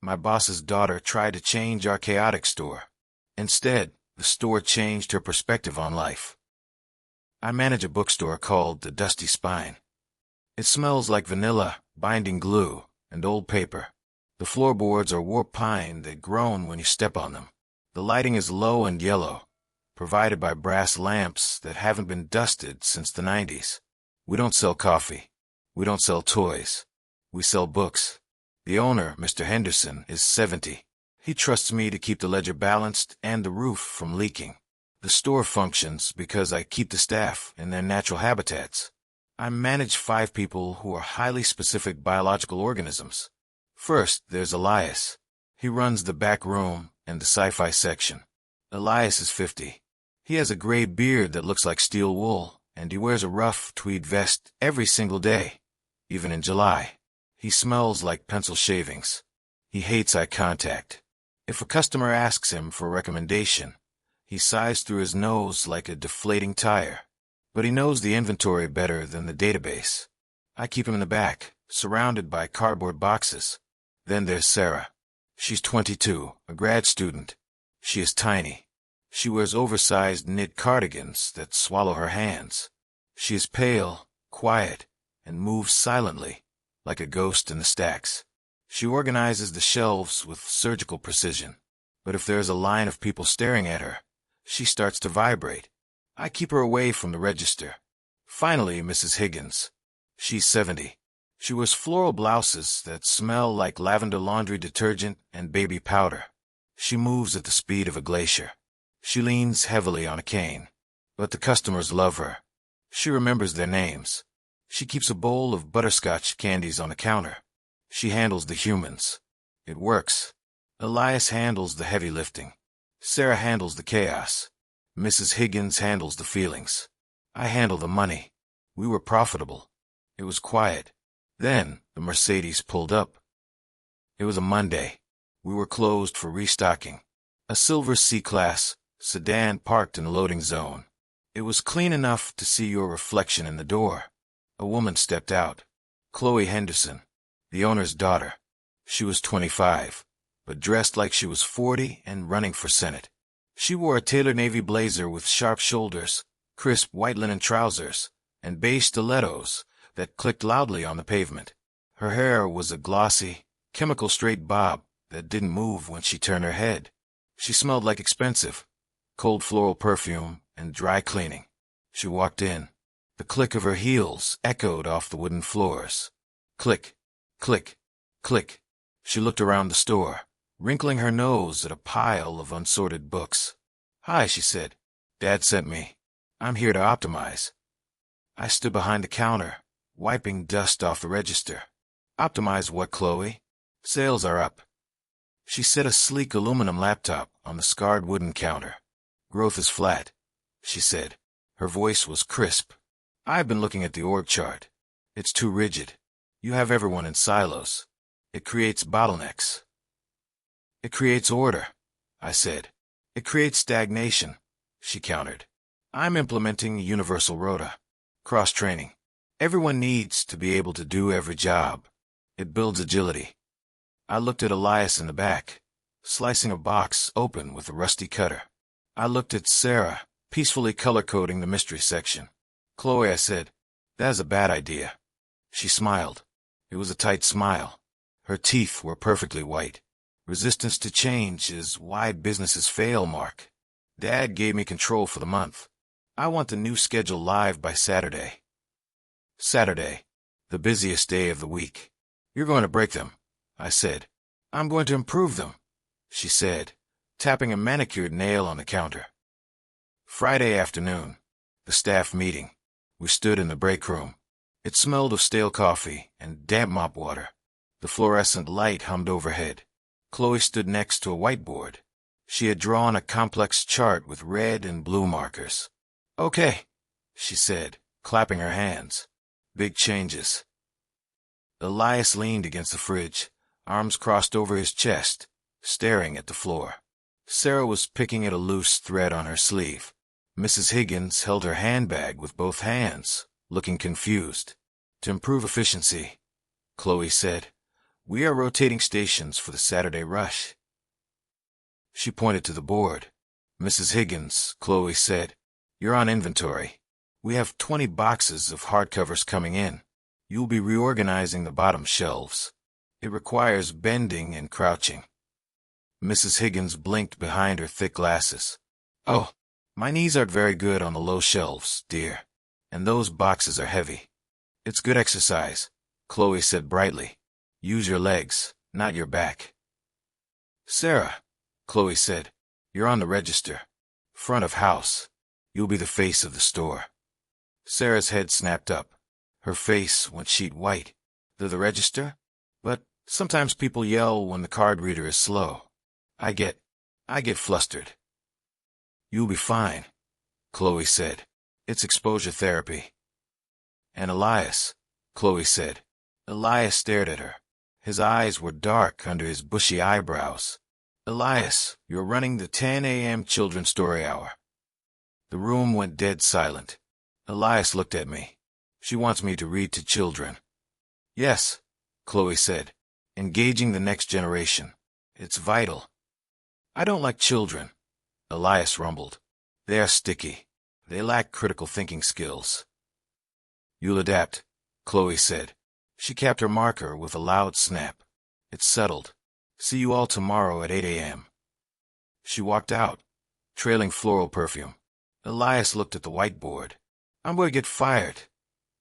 My boss's daughter tried to change our chaotic store. Instead, the store changed her perspective on life. I manage a bookstore called The Dusty Spine. It smells like vanilla, binding glue, and old paper. The floorboards are warped pine that groan when you step on them. The lighting is low and yellow, provided by brass lamps that haven't been dusted since the 90s. We don't sell coffee. We don't sell toys. We sell books. The owner, Mr. Henderson, is 70. He trusts me to keep the ledger balanced and the roof from leaking. The store functions because I keep the staff in their natural habitats. I manage 5 people who are highly specific biological organisms. First, there's Elias. He runs the back room and the sci-fi section. Elias is 50. He has a gray beard that looks like steel wool, and he wears a rough tweed vest every single day, even in July. He smells like pencil shavings. He hates eye contact. If a customer asks him for a recommendation, he sighs through his nose like a deflating tire. But he knows the inventory better than the database. I keep him in the back, surrounded by cardboard boxes. Then there's Sarah. She's 22, a grad student. She is tiny. She wears oversized knit cardigans that swallow her hands. She is pale, quiet, and moves silently, like a ghost in the stacks. She organizes the shelves with surgical precision. But if there's a line of people staring at her, she starts to vibrate. I keep her away from the register. Finally, Mrs. Higgins. She's 70. She wears floral blouses that smell like lavender laundry detergent and baby powder. She moves at the speed of a glacier. She leans heavily on a cane. But the customers love her. She remembers their names. She keeps a bowl of butterscotch candies on the counter. She handles the humans. It works. Elias handles the heavy lifting. Sarah handles the chaos. Mrs. Higgins handles the feelings. I handle the money. We were profitable. It was quiet. Then the Mercedes pulled up. It was a Monday. We were closed for restocking. A silver C-Class sedan parked in the loading zone. It was clean enough to see your reflection in the door. A woman stepped out. Chloe Henderson, the owner's daughter. She was 25, but dressed like she was 40 and running for Senate. She wore a tailored navy blazer with sharp shoulders, crisp white linen trousers, and beige stilettos that clicked loudly on the pavement. Her hair was a glossy, chemical straight bob that didn't move when she turned her head. She smelled like expensive, cold floral perfume and dry cleaning. She walked in. The click of her heels echoed off the wooden floors. Click, click, click. She looked around the store, wrinkling her nose at a pile of unsorted books. "Hi," she said. "Dad sent me. I'm here to optimize." I stood behind the counter, wiping dust off the register. "Optimize what, Chloe?" "Sales are up." She set a sleek aluminum laptop on the scarred wooden counter. "Growth is flat," she said. Her voice was crisp. "I've been looking at the org chart. It's too rigid. You have everyone in silos. It creates bottlenecks." "It creates order," I said. "It creates stagnation," she countered. "I'm implementing universal rota. Cross-training. Everyone needs to be able to do every job. It builds agility." I looked at Elias in the back, slicing a box open with a rusty cutter. I looked at Sarah, peacefully color-coding the mystery section. "Chloe," I said, "that is a bad idea." She smiled. It was a tight smile. Her teeth were perfectly white. "Resistance to change is why businesses fail, Mark. Dad gave me control for the month. I want the new schedule live by Saturday." Saturday, the busiest day of the week. "You're going to break them," I said. "I'm going to improve them," she said, tapping a manicured nail on the counter. Friday afternoon, the staff meeting. We stood in the break room. It smelled of stale coffee and damp mop water. The fluorescent light hummed overhead. Chloe stood next to a whiteboard. She had drawn a complex chart with red and blue markers. "Okay," she said, clapping her hands. "Big changes." Elias leaned against the fridge, arms crossed over his chest, staring at the floor. Sarah was picking at a loose thread on her sleeve. Mrs. Higgins held her handbag with both hands, looking confused. "To improve efficiency," Chloe said, We are rotating stations for the Saturday rush. She pointed to the board. Mrs. Higgins, Chloe said, you're on inventory. We have 20 boxes of hardcovers coming in. You'll be reorganizing the bottom shelves. It requires bending and crouching. Mrs. Higgins blinked behind her thick glasses. Oh, my knees aren't very good on the low shelves, dear. And those boxes are heavy. It's good exercise, Chloe said brightly. Use your legs, not your back. Sarah, Chloe said, you're on the register. Front of house. You'll be the face of the store. Sarah's head snapped up. Her face went sheet white. The register? But sometimes people yell when the card reader is slow. I get flustered. You'll be fine, Chloe said. It's exposure therapy. And Elias, Chloe said. Elias stared at her. His eyes were dark under his bushy eyebrows. Elias, you're running the 10 a.m. children's story hour. The room went dead silent. Elias looked at me. She wants me to read to children. Yes, Chloe said. Engaging the next generation. It's vital. I don't like children, Elias rumbled. They are sticky. They lack critical thinking skills. You'll adapt, Chloe said. She capped her marker with a loud snap. It settled. See you all tomorrow at 8 a.m. She walked out, trailing floral perfume. Elias looked at the whiteboard. I'm going to get fired,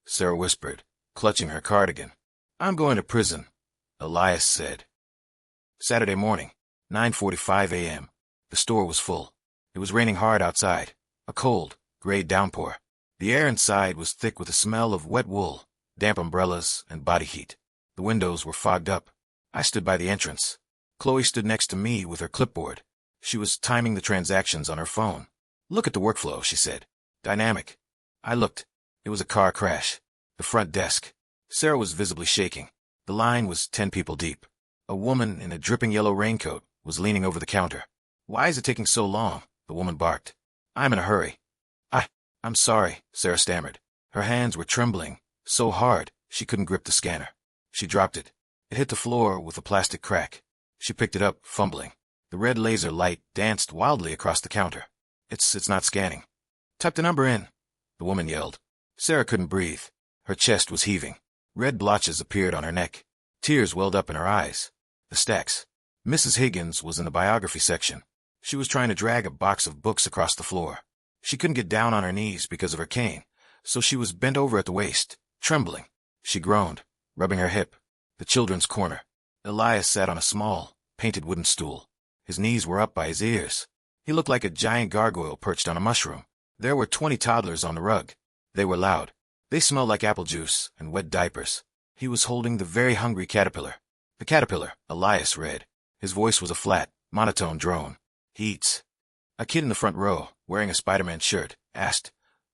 Sarah whispered, clutching her cardigan. I'm going to prison, Elias said. Saturday morning, 9:45 a.m. The store was full. It was raining hard outside, a cold, gray downpour. The air inside was thick with the smell of wet wool, damp umbrellas, and body heat. The windows were fogged up. I stood by the entrance. Chloe stood next to me with her clipboard. She was timing the transactions on her phone. Look at the workflow, she said. Dynamic. I looked. It was a car crash. The front desk. Sarah was visibly shaking. The line was 10 people deep. A woman in a dripping yellow raincoat was leaning over the counter. Why is it taking so long? The woman barked. I'm in a hurry. I'm sorry, Sarah stammered. Her hands were trembling, so hard she couldn't grip the scanner. She dropped it. It hit the floor with a plastic crack. She picked it up, fumbling. The red laser light danced wildly across the counter. It's not scanning. Type the number in, the woman yelled. Sarah couldn't breathe. Her chest was heaving. Red blotches appeared on her neck. Tears welled up in her eyes. The stacks. Mrs. Higgins was in the biography section. She was trying to drag a box of books across the floor. She couldn't get down on her knees because of her cane, so she was bent over at the waist, trembling. She groaned, rubbing her hip. The children's corner. Elias sat on a small, painted wooden stool. His knees were up by his ears. He looked like a giant gargoyle perched on a mushroom. There were 20 toddlers on the rug. They were loud. They smelled like apple juice and wet diapers. He was holding the very hungry caterpillar. The caterpillar, Elias read. His voice was a flat, monotone drone. He eats. A kid in the front row, wearing a Spider-Man shirt, asked,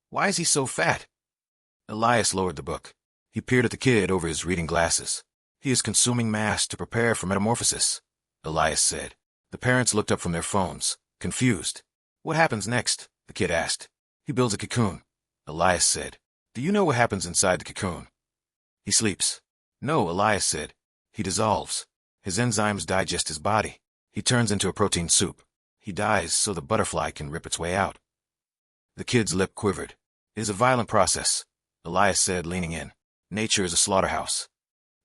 Why is he so fat? Elias lowered the book. He peered at the kid over his reading glasses. He is consuming mass to prepare for metamorphosis, Elias said. The parents looked up from their phones, confused. What happens next? The kid asked. He builds a cocoon, Elias said. Do you know what happens inside the cocoon? He sleeps. No, Elias said. He dissolves. His enzymes digest his body. He turns into a protein soup. He dies so the butterfly can rip its way out. The kid's lip quivered. It is a violent process, Elias said, leaning in. Nature is a slaughterhouse.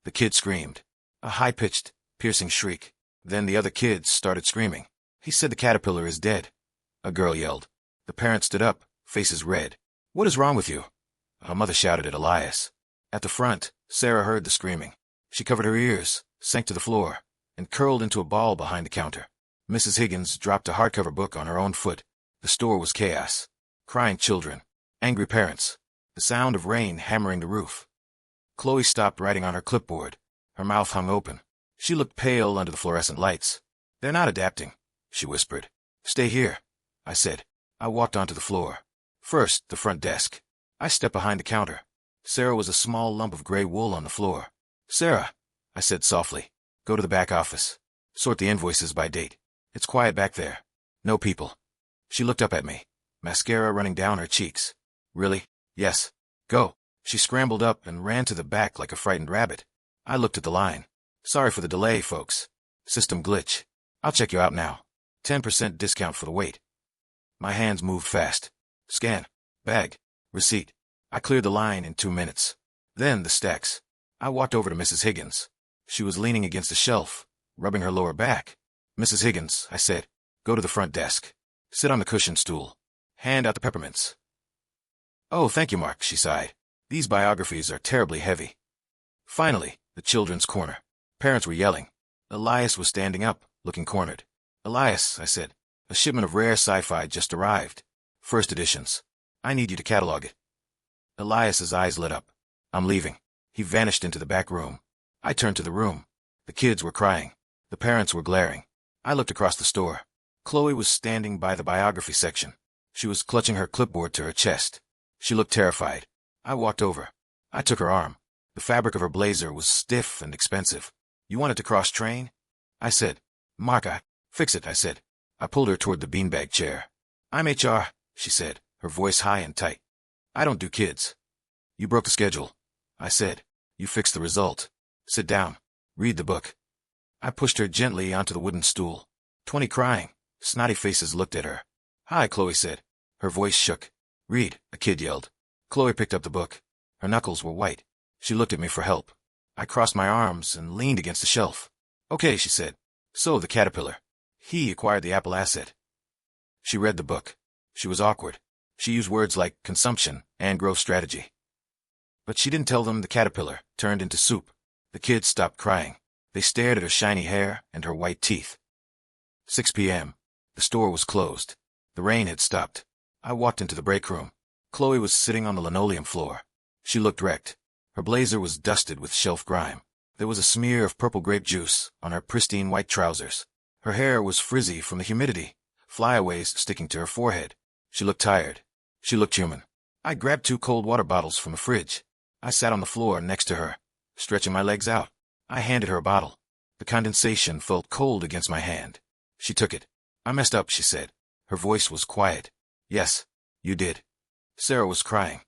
The kid screamed. A high-pitched, piercing shriek. Then the other kids started screaming. He said the caterpillar is dead. A girl yelled. The parents stood up, faces red. What is wrong with you? Her mother shouted at Elias. At the front, Sarah heard the screaming. She covered her ears, sank to the floor, and curled into a ball behind the counter. Mrs. Higgins dropped a hardcover book on her own foot. The store was chaos. Crying children. Angry parents. The sound of rain hammering the roof. Chloe stopped writing on her clipboard. Her mouth hung open. She looked pale under the fluorescent lights. They're not adapting, she whispered. Stay here, I said. I walked onto the floor. First, the front desk. I stepped behind the counter. Sarah was a small lump of gray wool on the floor. Sarah, I said softly, go to the back office. Sort the invoices by date. It's quiet back there. No people. She looked up at me, mascara running down her cheeks. Really? Yes. Go. She scrambled up and ran to the back like a frightened rabbit. I looked at the line. Sorry for the delay, folks. System glitch. I'll check you out now. 10% discount for the wait. My hands moved fast. Scan. Bag. Receipt. I cleared the line in 2 minutes. Then the stacks. I walked over to Mrs. Higgins. She was leaning against a shelf, rubbing her lower back. Mrs. Higgins, I said, go to the front desk. Sit on the cushioned stool. Hand out the peppermints. Oh, thank you, Mark, she sighed. These biographies are terribly heavy. Finally, the children's corner. Parents were yelling. Elias was standing up, looking cornered. Elias, I said, a shipment of rare sci-fi just arrived. First editions. I need you to catalog it. Elias's eyes lit up. I'm leaving. He vanished into the back room. I turned to the room. The kids were crying. The parents were glaring. I looked across the store. Chloe was standing by the biography section. She was clutching her clipboard to her chest. She looked terrified. I walked over. I took her arm. The fabric of her blazer was stiff and expensive. You wanted to cross-train? I said. Mark, fix it, I said. I pulled her toward the beanbag chair. I'm HR, she said, her voice high and tight. I don't do kids. You broke the schedule. I said. You fixed the result. Sit down. Read the book. I pushed her gently onto the wooden stool. 20 crying. Snotty faces looked at her. Hi, Chloe said. Her voice shook. Read, a kid yelled. Chloe picked up the book. Her knuckles were white. She looked at me for help. I crossed my arms and leaned against the shelf. Okay, she said. So, the caterpillar. He acquired the Apple asset. She read the book. She was awkward. She used words like consumption and growth strategy. But she didn't tell them the caterpillar turned into soup. The kids stopped crying. They stared at her shiny hair and her white teeth. 6 p.m. The store was closed. The rain had stopped. I walked into the break room. Chloe was sitting on the linoleum floor. She looked wrecked. Her blazer was dusted with shelf grime. There was a smear of purple grape juice on her pristine white trousers. Her hair was frizzy from the humidity, flyaways sticking to her forehead. She looked tired. She looked human. I grabbed 2 cold water bottles from the fridge. I sat on the floor next to her, stretching my legs out. I handed her a bottle. The condensation felt cold against my hand. She took it. I messed up, she said. Her voice was quiet. Yes, you did. Sarah was crying.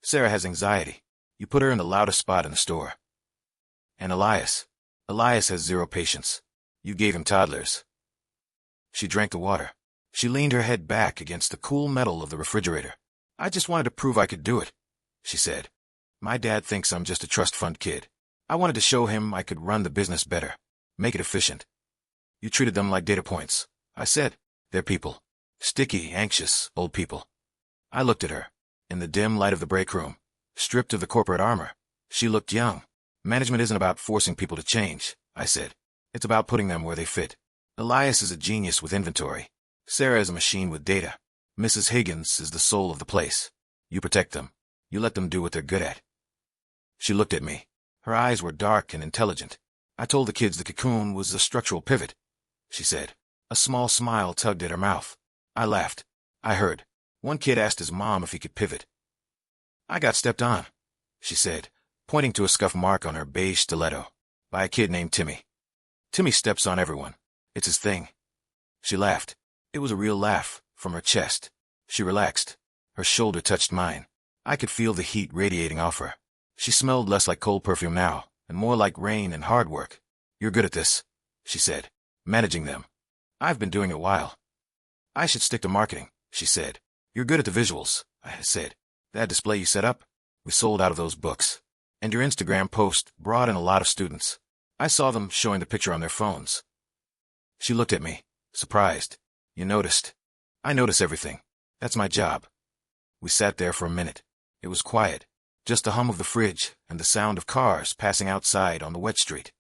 Sarah has anxiety. You put her in the loudest spot in the store. And Elias. Elias has 0 patience. You gave him toddlers. She drank the water. She leaned her head back against the cool metal of the refrigerator. I just wanted to prove I could do it, she said. My dad thinks I'm just a trust fund kid. I wanted to show him I could run the business better, make it efficient. You treated them like data points, I said. They're people. Sticky, anxious, old people. I looked at her. In the dim light of the break room, stripped of the corporate armor, she looked young. Management isn't about forcing people to change, I said. It's about putting them where they fit. Elias is a genius with inventory. Sarah is a machine with data. Mrs. Higgins is the soul of the place. You protect them. You let them do what they're good at. She looked at me. Her eyes were dark and intelligent. I told the kids the cocoon was a structural pivot, she said. A small smile tugged at her mouth. I laughed. I heard. One kid asked his mom if he could pivot. I got stepped on, she said, pointing to a scuff mark on her beige stiletto, by a kid named Timmy. Timmy steps on everyone. It's his thing. She laughed. It was a real laugh, from her chest. She relaxed. Her shoulder touched mine. I could feel the heat radiating off her. She smelled less like cold perfume now, and more like rain and hard work. You're good at this, she said, managing them. I've been doing it a while. I should stick to marketing, she said. You're good at the visuals, I said. That display you set up? We sold out of those books. And your Instagram post brought in a lot of students. I saw them showing the picture on their phones. She looked at me, surprised. You noticed? I notice everything. That's my job. We sat there for a minute. It was quiet. Just the hum of the fridge and the sound of cars passing outside on the wet street.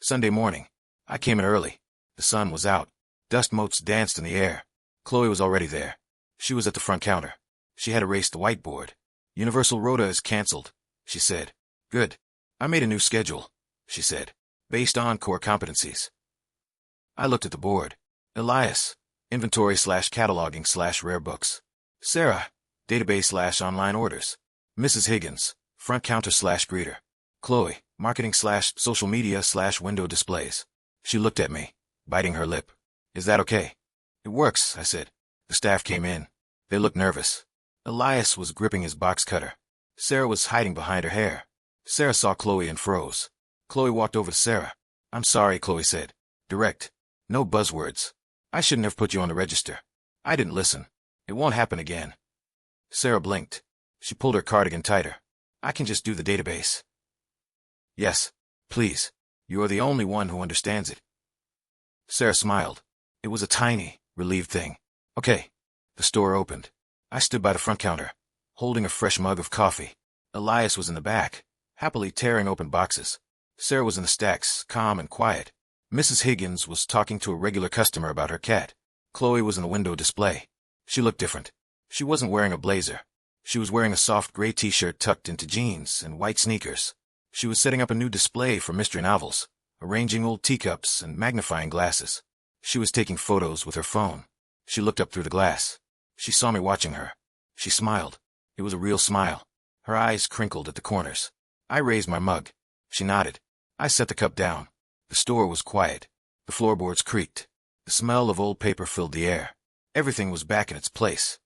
Sunday morning. I came in early. The sun was out. Dust motes danced in the air. Chloe was already there. She was at the front counter. She had erased the whiteboard. Universal Rota is canceled, she said. Good. I made a new schedule, she said, based on core competencies. I looked at the board. Elias, inventory/cataloging/rare books. Sarah, database/online orders. Mrs. Higgins, front counter/greeter. Chloe, marketing/social media/window displays. She looked at me, biting her lip. Is that okay? It works, I said. The staff came in. They looked nervous. Elias was gripping his box cutter. Sarah was hiding behind her hair. Sarah saw Chloe and froze. Chloe walked over to Sarah. I'm sorry, Chloe said. Direct. No buzzwords. I shouldn't have put you on the register. I didn't listen. It won't happen again. Sarah blinked. She pulled her cardigan tighter. I can just do the database. Yes, please. You are the only one who understands it. Sarah smiled. It was a tiny, relieved thing. Okay. The store opened. I stood by the front counter, holding a fresh mug of coffee. Elias was in the back, happily tearing open boxes. Sarah was in the stacks, calm and quiet. Mrs. Higgins was talking to a regular customer about her cat. Chloe was in the window display. She looked different. She wasn't wearing a blazer. She was wearing a soft gray t-shirt tucked into jeans and white sneakers. She was setting up a new display for mystery novels, arranging old teacups and magnifying glasses. She was taking photos with her phone. She looked up through the glass. She saw me watching her. She smiled. It was a real smile. Her eyes crinkled at the corners. I raised my mug. She nodded. I set the cup down. The store was quiet. The floorboards creaked. The smell of old paper filled the air. Everything was back in its place.